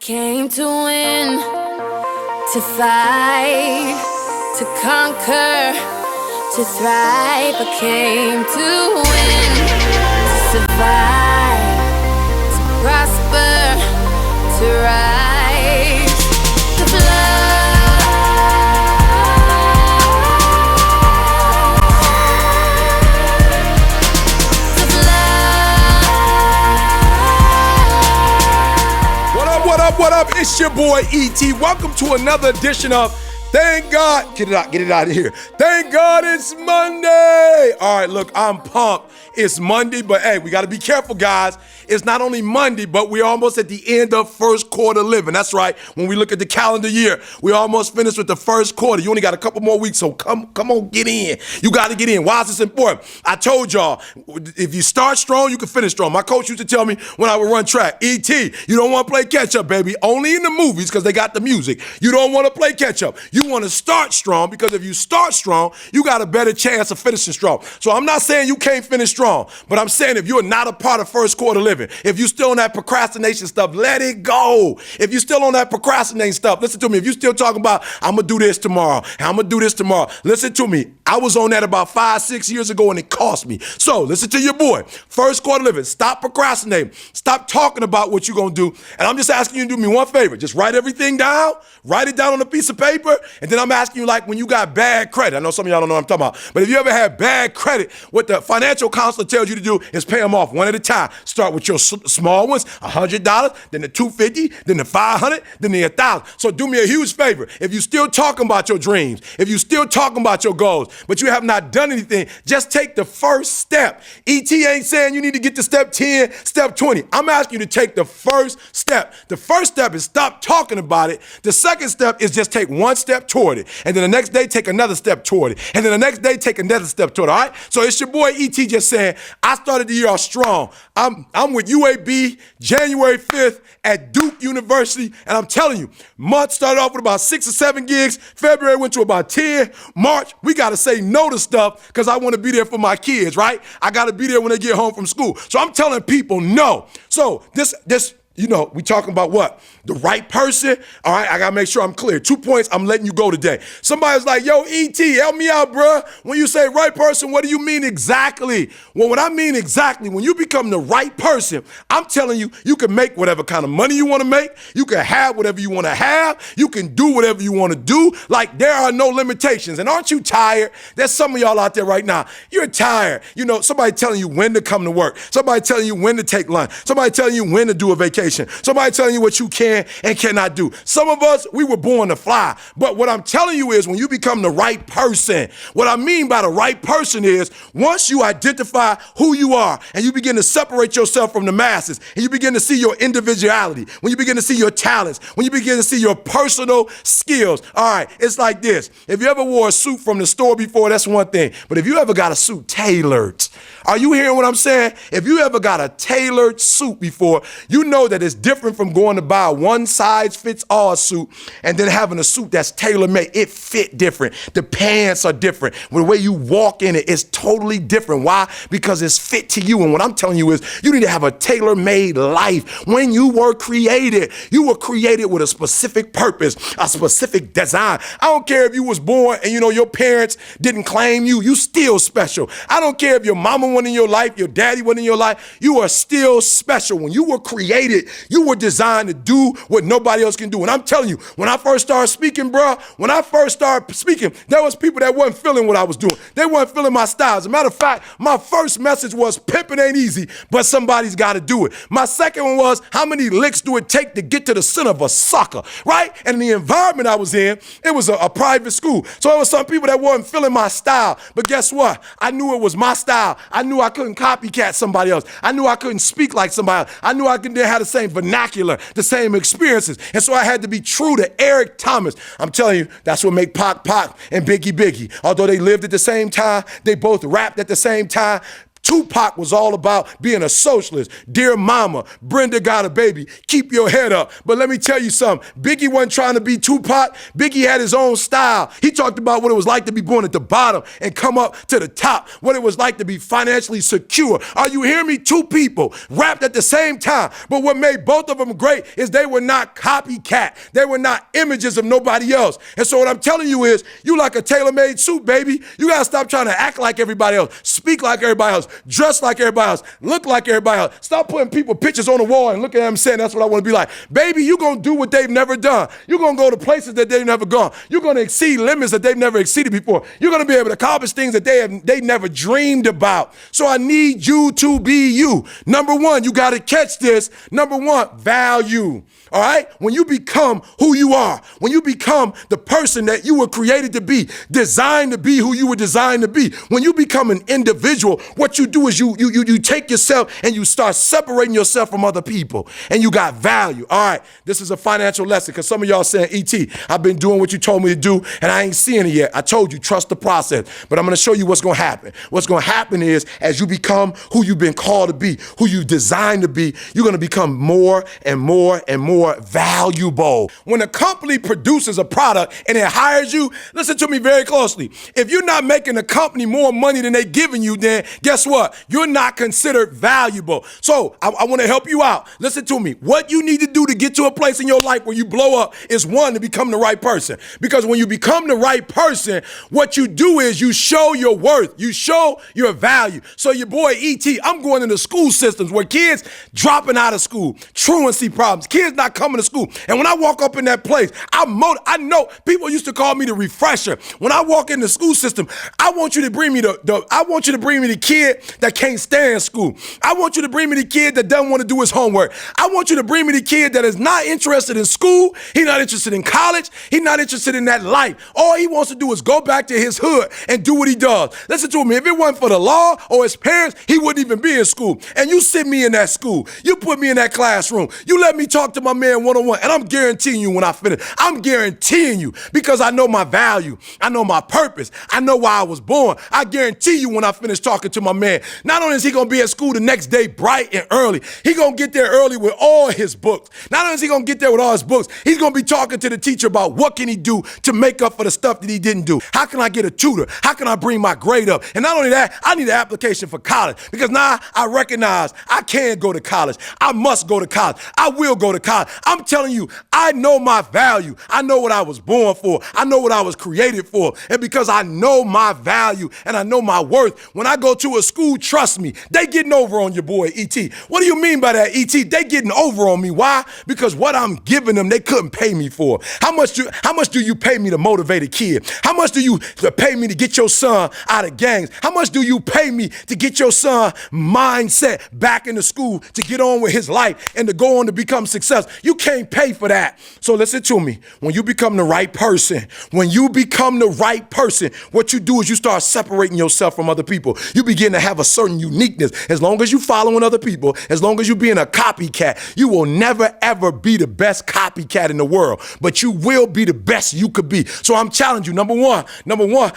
Came to win, to fight, to conquer, to thrive. I came to win, to survive, to prosper, to rise, to fly. What up? It's your boy E.T. Welcome to another edition of Thank God. Get it out of here. Thank God it's Monday. All right, look, I'm pumped. It's Monday, but hey, we got to be careful, guys. It's not only Monday, but we're almost at the end of first quarter living. That's right. When we look at the calendar year, we're almost finished with the first quarter. You only got a couple more weeks, so come on, get in. You got to get in. Why is this important? I told y'all, if you start strong, you can finish strong. My coach used to tell me when I would run track, E.T., you don't want to play catch-up, baby. Only in the movies because they got the music. You don't want to play catch-up. You want to start strong because if you start strong, you got a better chance of finishing strong. So I'm not saying you can't finish strong, but I'm saying if you're not a part of first quarter living, if you're still on that procrastination stuff, let it go. If you're still on that procrastinating stuff, listen to me. If you're still talking about, I'm going to do this tomorrow, and I'm going to do this tomorrow, listen to me. I was on that about 5-6 years ago, and it cost me. So listen to your boy. First quarter living. Stop procrastinating. Stop talking about what you're going to do. And I'm just asking you to do me one favor. Just write everything down. Write it down on a piece of paper. And then I'm asking you, like, when you got bad credit. I know some of y'all don't know what I'm talking about. But if you ever had bad credit, what the financial counselor tells you to do is pay them off one at a time. Start with your small ones, $100, then the $250, then the $500, then the $1,000. So do me a huge favor. If you're still talking about your dreams, if you're still talking about your goals, but you have not done anything, just take the first step. ET ain't saying you need to get to step 10, step 20. I'm asking you to take the first step. The first step is stop talking about it. The second step is just take one step toward it. And then the next day, take another step toward it. And then the next day, take another step toward it, all right? So it's your boy ET just saying, I started the year off strong. I'm with UAB January 5th at Duke University, and I'm telling you, month started off with about 6 or 7 gigs. February went to about 10. March, we got to say no to stuff because I want to be there for my kids, right? I got to be there when they get home from school. So I'm telling people no. So this, you know, we talking about what? The right person? All right, I got to make sure I'm clear. 2 points, I'm letting you go today. Somebody's like, yo, E.T., help me out, bruh. When you say right person, what do you mean exactly? Well, what I mean exactly, when you become the right person, I'm telling you, you can make whatever kind of money you want to make. You can have whatever you want to have. You can do whatever you want to do. Like, there are no limitations. And aren't you tired? There's some of y'all out there right now. You're tired. You know, somebody telling you when to come to work. Somebody telling you when to take lunch. Somebody telling you when to do a vacation. Somebody telling you what you can and cannot do. Some of us, we were born to fly. But what I'm telling you is when you become the right person, what I mean by the right person is once you identify who you are and you begin to separate yourself from the masses and you begin to see your individuality, when you begin to see your talents, when you begin to see your personal skills. All right, it's like this. If you ever wore a suit from the store before, that's one thing. But if you ever got a suit tailored, are you hearing what I'm saying? If you ever got a tailored suit before, you know that it's different from going to buy a one-size-fits-all suit and then having a suit that's tailor-made. It fit different. The pants are different. The way you walk in it is totally different. Why? Because it's fit to you. And what I'm telling you is you need to have a tailor-made life. When you were created with a specific purpose, a specific design. I don't care if you was born and, you know, your parents didn't claim you. You still special. I don't care if your mama wasn't in your life, your daddy wasn't in your life. You are still special. When you were created, you were designed to do what nobody else can do. And I'm telling you, when I first started speaking, there was people that wasn't feeling what I was doing. They weren't feeling my style. As a matter of fact, my first message was pimping ain't easy, but somebody's got to do it. My second one was how many licks do it take to get to the center of a sucker, right? And the environment I was in, it was a private school. So it was some people that weren't feeling my style. But guess what? I knew it was my style. I knew I couldn't copycat somebody else. I knew I couldn't speak like somebody else. I knew I didn't have the same vernacular, the same experiences. And so I had to be true to Eric Thomas. I'm telling you, that's what made Pac and Biggie. Although they lived at the same time, they both rapped at the same time. Tupac was all about being a socialist. Dear mama, Brenda got a baby. Keep your head up. But let me tell you something. Biggie wasn't trying to be Tupac. Biggie had his own style. He talked about what it was like to be born at the bottom and come up to the top, what it was like to be financially secure. Are you hearing me? Two people rapped at the same time, but what made both of them great is they were not copycat. They were not images of nobody else. And so what I'm telling you is, you like a tailor-made suit, baby. You gotta stop trying to act like everybody else, speak like everybody else, dress like everybody else, look like everybody else. Stop putting people pictures on the wall and looking at them saying that's what I want to be like. Baby, you're gonna do what they've never done. You're gonna go to places that they've never gone. You're gonna exceed limits that they've never exceeded before. You're gonna be able to accomplish things that they never dreamed about. So I need you to be you. Number one, you gotta catch this. Number one, value. All right? When you become who you are, when you become the person that you were created to be, designed to be who you were designed to be, when you become an individual, what you do is you take yourself and you start separating yourself from other people, and you got value. All right, this is a financial lesson because some of y'all saying, E.T., I've been doing what you told me to do and I ain't seeing it yet. I told you, trust the process, but I'm going to show you what's going to happen. What's going to happen is as you become who you've been called to be, who you designed to be, you're going to become more and more and more valuable. When a company produces a product and it hires you, listen to me very closely. If you're not making the company more money than they're giving you, then guess what? You're not considered valuable. So I want to help you out. Listen to me. What you need to do to get to a place in your life where you blow up is one, to become the right person. Because when you become the right person, what you do is you show your worth. You show your value. So your boy E.T., I'm going into school systems where kids dropping out of school, truancy problems, kids not coming to school. And when I walk up in that place, I know people used to call me the refresher. When I walk in the school system, I want you to bring me the kid that can't stand school. I want you to bring me the kid that doesn't want to do his homework. I want you to bring me the kid that is not interested in school. He's not interested in college. He's not interested in that life. All he wants to do is go back to his hood and do what he does. Listen to me. If it wasn't for the law or his parents, he wouldn't even be in school. And you sit me in that school. You put me in that classroom. You let me talk to my man one-on-one. And I'm guaranteeing you when I finish, I'm guaranteeing you because I know my value. I know my purpose. I know why I was born. I guarantee you when I finish talking to my man, not only is he going to be at school the next day bright and early, he going to get there early with all his books. Not only is he going to get there with all his books, he's going to be talking to the teacher about what can he do to make up for the stuff that he didn't do. How can I get a tutor? How can I bring my grade up? And not only that, I need an application for college because now I recognize I can go to college. I must go to college. I will go to college. I'm telling you, I know my value. I know what I was born for. I know what I was created for. And because I know my value and I know my worth, when I go to a school, trust me, they getting over on your boy, E.T. What do you mean by that, E.T.? They getting over on me. Why? Because what I'm giving them, they couldn't pay me for. How much do you pay me to motivate a kid? How much do you pay me to get your son out of gangs? How much do you pay me to get your son mindset back into school to get on with his life and to go on to become successful? You can't pay for that. So listen to me. When you become the right person, what you do is you start separating yourself from other people. You begin to have a certain uniqueness. As long as you following other people, as long as you being a copycat, you will never ever be the best copycat in the world, but you will be the best you could be. So I'm challenging you. Number one,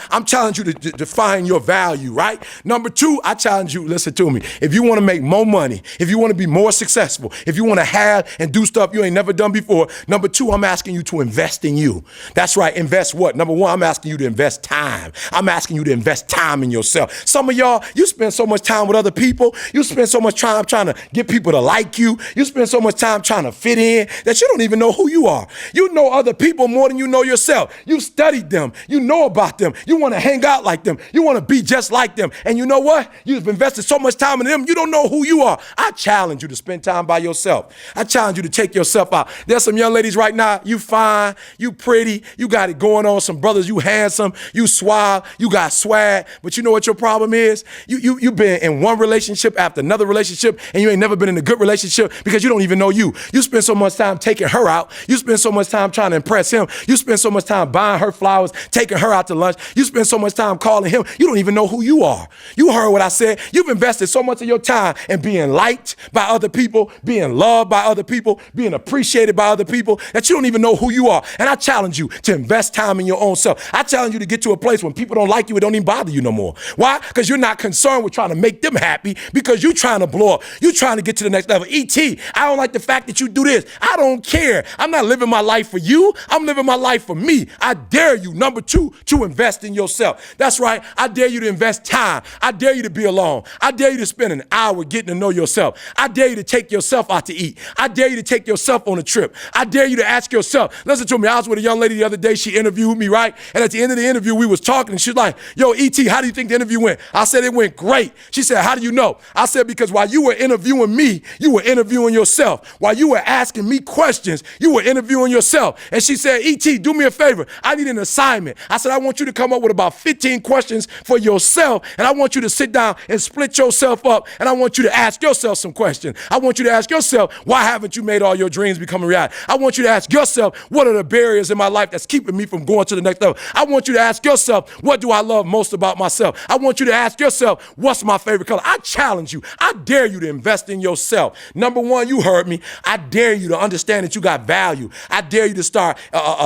I'm challenging you to define your value, right? Number two, I challenge you, listen to me. If you want to make more money, if you want to be more successful, if you want to have and do stuff you ain't never done before, number two, I'm asking you to invest in you. That's right. Invest what? Number one, I'm asking you to invest time. I'm asking you to invest time in yourself. Some of y'all, you spend so much time with other people. You spend so much time trying to get people to like you. You spend so much time trying to fit in that you don't even know who you are. You know other people more than you know yourself. You studied them. You know about them. You want to hang out like them. You want to be just like them. And you know what? You've invested so much time in them, you don't know who you are. I challenge you to spend time by yourself. I challenge you to take yourself out. There's some young ladies right now, you fine, you pretty, you got it going on. Some brothers, you handsome, you suave, you got swag. But you know what your problem is? You've been in one relationship after another relationship, and you ain't never been in a good relationship because you don't even know you. You spend so much time taking her out. You spend so much time trying to impress him. You spend so much time buying her flowers, taking her out to lunch. You spend so much time calling him. You don't even know who you are. You heard what I said. You've invested so much of your time in being liked by other people, being loved by other people, being appreciated by other people, that you don't even know who you are. And I challenge you to invest time in your own self. I challenge you to get to a place when people don't like you, it don't even bother you no more. Why? Because you're not concerned concerned with trying to make them happy because you trying to blow up. You trying to get to the next level. E.T., I don't like the fact that you do this. I don't care. I'm not living my life for you. I'm living my life for me. I dare you, number 2, to invest in yourself. That's right. I dare you to invest time. I dare you to be alone. I dare you to spend an hour getting to know yourself. I dare you to take yourself out to eat. I dare you to take yourself on a trip. I dare you to ask yourself. Listen to me. I was with a young lady the other day. She interviewed me, right? And at the end of the interview, we was talking, and she was like, yo, E.T., how do you think the interview went? I said, it went great. She said, how do you know? I said, because while you were interviewing me, you were interviewing yourself. While you were asking me questions, you were interviewing yourself. And she said, E.T., do me a favor. I need an assignment. I said, I want you to come up with about 15 questions for yourself, and I want you to sit down and split yourself up, and I want you to ask yourself some questions. I want you to ask yourself, why haven't you made all your dreams become a reality? I want you to ask yourself, what are the barriers in my life that's keeping me from going to the next level? I want you to ask yourself, what do I love most about myself? I want you to ask yourself, what's my favorite color? I challenge you. I dare you to invest in yourself. Number 1, you heard me. I dare you to understand that you got value. I dare you to start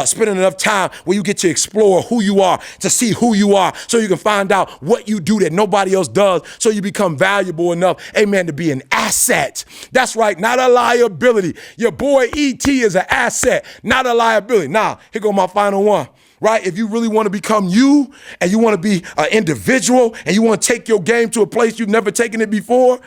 spending enough time where you get to explore who you are, to see who you are, so you can find out what you do that nobody else does, so you become valuable enough, amen, to be an asset. That's right, not a liability. Your boy E.T. is an asset, not a liability. Now, here go my final one. Right? If you really want to become you and you want to be an individual and you want to take your game to a place you've never taken it before,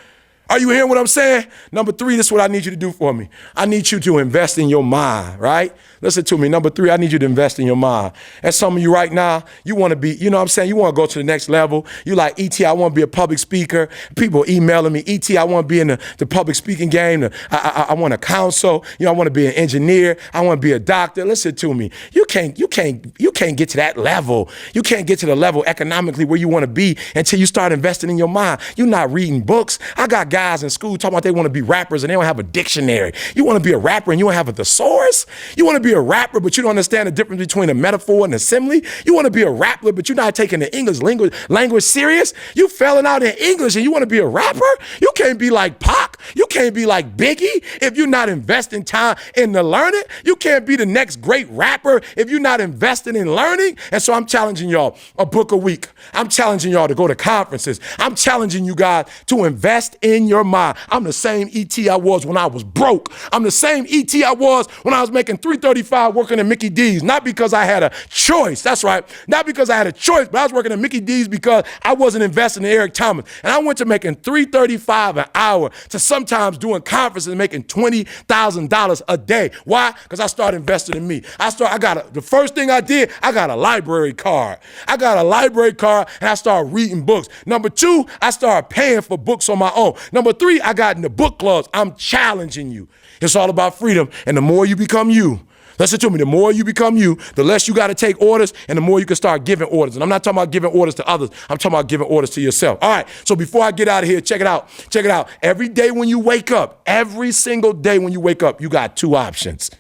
are you hearing what I'm saying? Number 3, this is what I need you to do for me. I need you to invest in your mind, right? Listen to me. Number 3, I need you to invest in your mind. And some of you right now, you want to be, you know what I'm saying? You want to go to the next level. You like, E.T., I want to be a public speaker. People emailing me, E.T., I want to be in the public speaking game. I want to counsel. You know, I want to be an engineer. I want to be a doctor. Listen to me. You can't get to that level. You can't get to the level economically where you want to be until you start investing in your mind. You're not reading books. I got guys in school talking about they want to be rappers and they don't have a dictionary. You want to be a rapper and you don't have a thesaurus? You want to be a rapper, but you don't understand the difference between a metaphor and a simile? You want to be a rapper, but you're not taking the English language serious? You failing out in English and you want to be a rapper? You can't be like Pac. You can't be like Biggie if you're not investing time in the learning. You can't be the next great rapper if you're not investing in learning. And so I'm challenging y'all a book a week. I'm challenging y'all to go to conferences. I'm challenging you guys to invest in your mind. I'm the same E.T. I was when I was broke. I'm the same E.T. I was when I was making $3.35 working at Mickey D's. Not because I had a choice. That's right. Not because I had a choice, but I was working at Mickey D's because I wasn't investing in Eric Thomas. And I went to making $3.35 an hour to sometimes doing conferences and making $20,000 a day. Why? Because I started investing in me. The first thing I did, I got a library card. I got a library card and I started reading books. Number 2, I started paying for books on my own. Number 3, I got in the book clubs. I'm challenging you. It's all about freedom. And the more you become you, listen to me, the more you become you, the less you got to take orders and the more you can start giving orders. And I'm not talking about giving orders to others. I'm talking about giving orders to yourself. All right. So before I get out of here, check it out. Check it out. Every day when you wake up, every single day when you wake up, you got 2 options.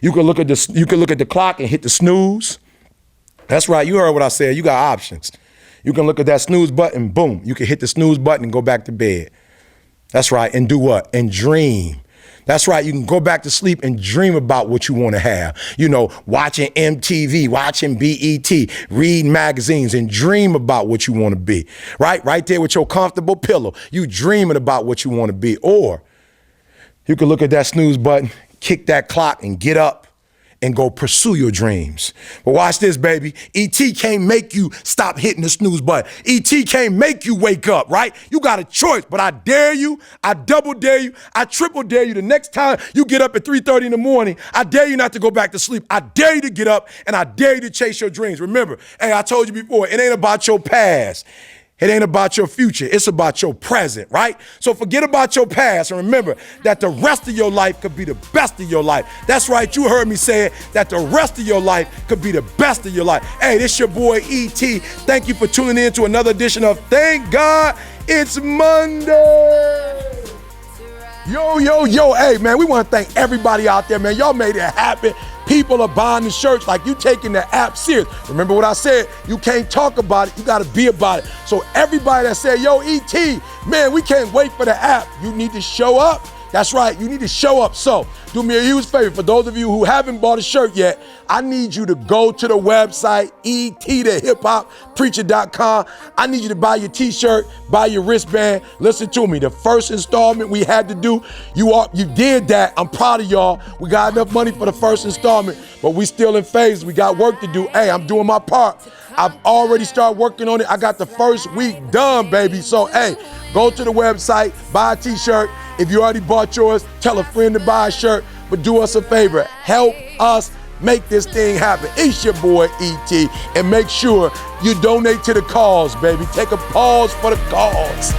You can look at the clock and hit the snooze. That's right. You heard what I said. You got options. You can look at that snooze button, boom. You can hit the snooze button and go back to bed. That's right. And do what? And dream. That's right. You can go back to sleep and dream about what you want to have. You know, watching MTV, watching BET, reading magazines and dream about what you want to be. Right? Right there with your comfortable pillow. You dreaming about what you want to be. Or you can look at that snooze button, kick that clock and get up and go pursue your dreams. But watch this, baby. E.T. can't make you stop hitting the snooze button. E.T. can't make you wake up, right? You got a choice, but I dare you, I double dare you, I triple dare you. The next time you get up at 3:30 in the morning, I dare you not to go back to sleep. I dare you to get up and I dare you to chase your dreams. Remember, hey, I told you before, it ain't about your past. It ain't about your future. It's about your present, right? So forget about your past and remember that the rest of your life could be the best of your life. That's right. You heard me say it, that the rest of your life could be the best of your life. Hey, this your boy E.T. Thank you for tuning in to another edition of Thank God It's Monday. Yo. Hey, man, we want to thank everybody out there, man. Y'all made it happen. People are buying the shirts like you taking the app serious. Remember what I said? You can't talk about it. You got to be about it. So everybody that said, yo, E.T., man, we can't wait for the app. You need to show up. That's right, you need to show up. So do me a huge favor. For those of you who haven't bought a shirt yet, I need you to go to the website, ET.preacher.com. I need you to buy your t-shirt, buy your wristband. Listen to me, the first installment we had to do, you did that. I'm proud of y'all. We got enough money for the first installment, but we still in phase. We got work to do. Hey, I'm doing my part. I've already started working on it. I got the first week done, baby. So, hey, go to the website, buy a t-shirt. If you already bought yours, tell a friend to buy a shirt. But do us a favor, help us make this thing happen. It's your boy, E.T., and make sure you donate to the cause, baby. Take a pause for the cause.